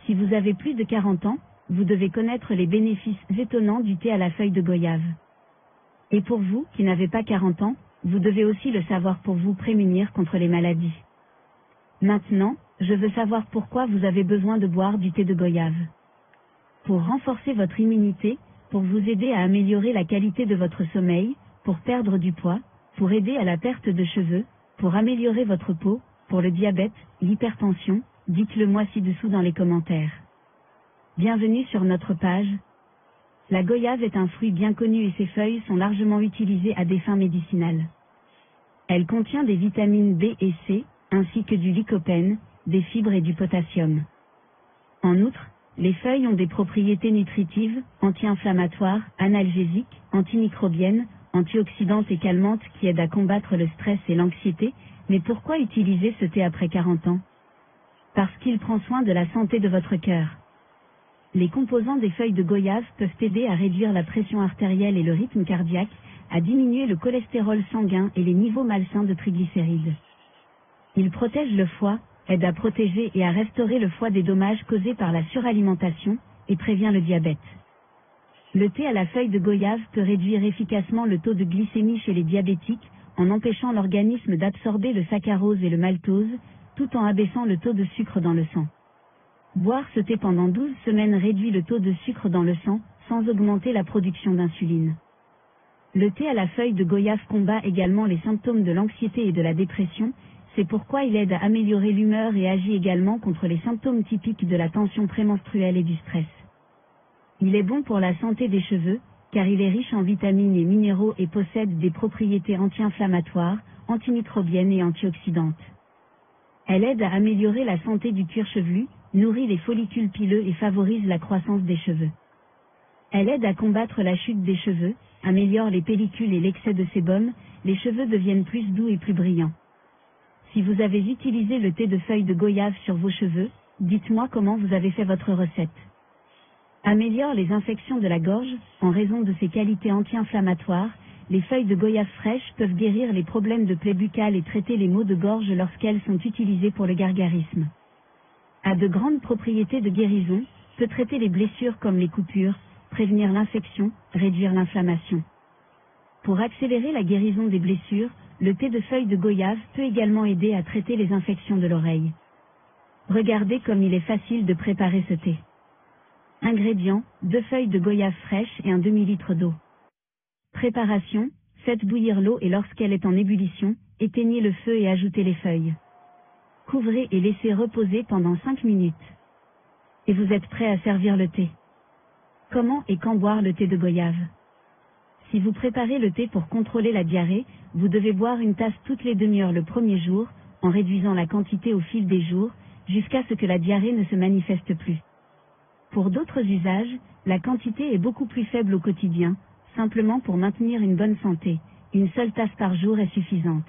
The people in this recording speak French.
Si vous avez plus de 40 ans, vous devez connaître les bénéfices étonnants du thé à la feuille de goyave. Et pour vous, qui n'avez pas 40 ans, vous devez aussi le savoir pour vous prémunir contre les maladies. Maintenant, je veux savoir pourquoi vous avez besoin de boire du thé de goyave. Pour renforcer votre immunité, pour vous aider à améliorer la qualité de votre sommeil, pour perdre du poids, pour aider à la perte de cheveux, pour améliorer votre peau, pour le diabète, l'hypertension, dites-le moi ci-dessous dans les commentaires. Bienvenue sur notre page. La goyave est un fruit bien connu et ses feuilles sont largement utilisées à des fins médicinales. Elle contient des vitamines B et C, ainsi que du lycopène, des fibres et du potassium. En outre, les feuilles ont des propriétés nutritives, anti-inflammatoires, analgésiques, antimicrobiennes, antioxydantes et calmantes qui aident à combattre le stress et l'anxiété. Mais pourquoi utiliser ce thé après 40 ans? Parce qu'il prend soin de la santé de votre cœur. Les composants des feuilles de goyave peuvent aider à réduire la pression artérielle et le rythme cardiaque, à diminuer le cholestérol sanguin et les niveaux malsains de triglycérides. Ils protègent le foie, aident à protéger et à restaurer le foie des dommages causés par la suralimentation, et prévient le diabète. Le thé à la feuille de goyave peut réduire efficacement le taux de glycémie chez les diabétiques, en empêchant l'organisme d'absorber le saccharose et le maltose, tout en abaissant le taux de sucre dans le sang. Boire ce thé pendant 12 semaines réduit le taux de sucre dans le sang, sans augmenter la production d'insuline. Le thé à la feuille de goyave combat également les symptômes de l'anxiété et de la dépression, c'est pourquoi il aide à améliorer l'humeur et agit également contre les symptômes typiques de la tension prémenstruelle et du stress. Il est bon pour la santé des cheveux, car il est riche en vitamines et minéraux et possède des propriétés anti-inflammatoires, antimicrobiennes et antioxydantes. Elle aide à améliorer la santé du cuir chevelu, nourrit les follicules pileux et favorise la croissance des cheveux. Elle aide à combattre la chute des cheveux, améliore les pellicules et l'excès de sébum, les cheveux deviennent plus doux et plus brillants. Si vous avez utilisé le thé de feuilles de goyave sur vos cheveux, dites-moi comment vous avez fait votre recette. Améliore les infections de la gorge, en raison de ses qualités anti-inflammatoires, les feuilles de goyave fraîches peuvent guérir les problèmes de plaies buccales et traiter les maux de gorge lorsqu'elles sont utilisées pour le gargarisme. A de grandes propriétés de guérison, peut traiter les blessures comme les coupures, prévenir l'infection, réduire l'inflammation. Pour accélérer la guérison des blessures, le thé de feuilles de goyave peut également aider à traiter les infections de l'oreille. Regardez comme il est facile de préparer ce thé. Ingrédients, 2 feuilles de goyave fraîches et un demi-litre d'eau. Préparation, faites bouillir l'eau et lorsqu'elle est en ébullition, éteignez le feu et ajoutez les feuilles. Couvrez et laissez reposer pendant 5 minutes. Et vous êtes prêt à servir le thé. Comment et quand boire le thé de goyave? Si vous préparez le thé pour contrôler la diarrhée, vous devez boire une tasse toutes les demi-heures le premier jour, en réduisant la quantité au fil des jours, jusqu'à ce que la diarrhée ne se manifeste plus. Pour d'autres usages, la quantité est beaucoup plus faible au quotidien, simplement pour maintenir une bonne santé. Une seule tasse par jour est suffisante.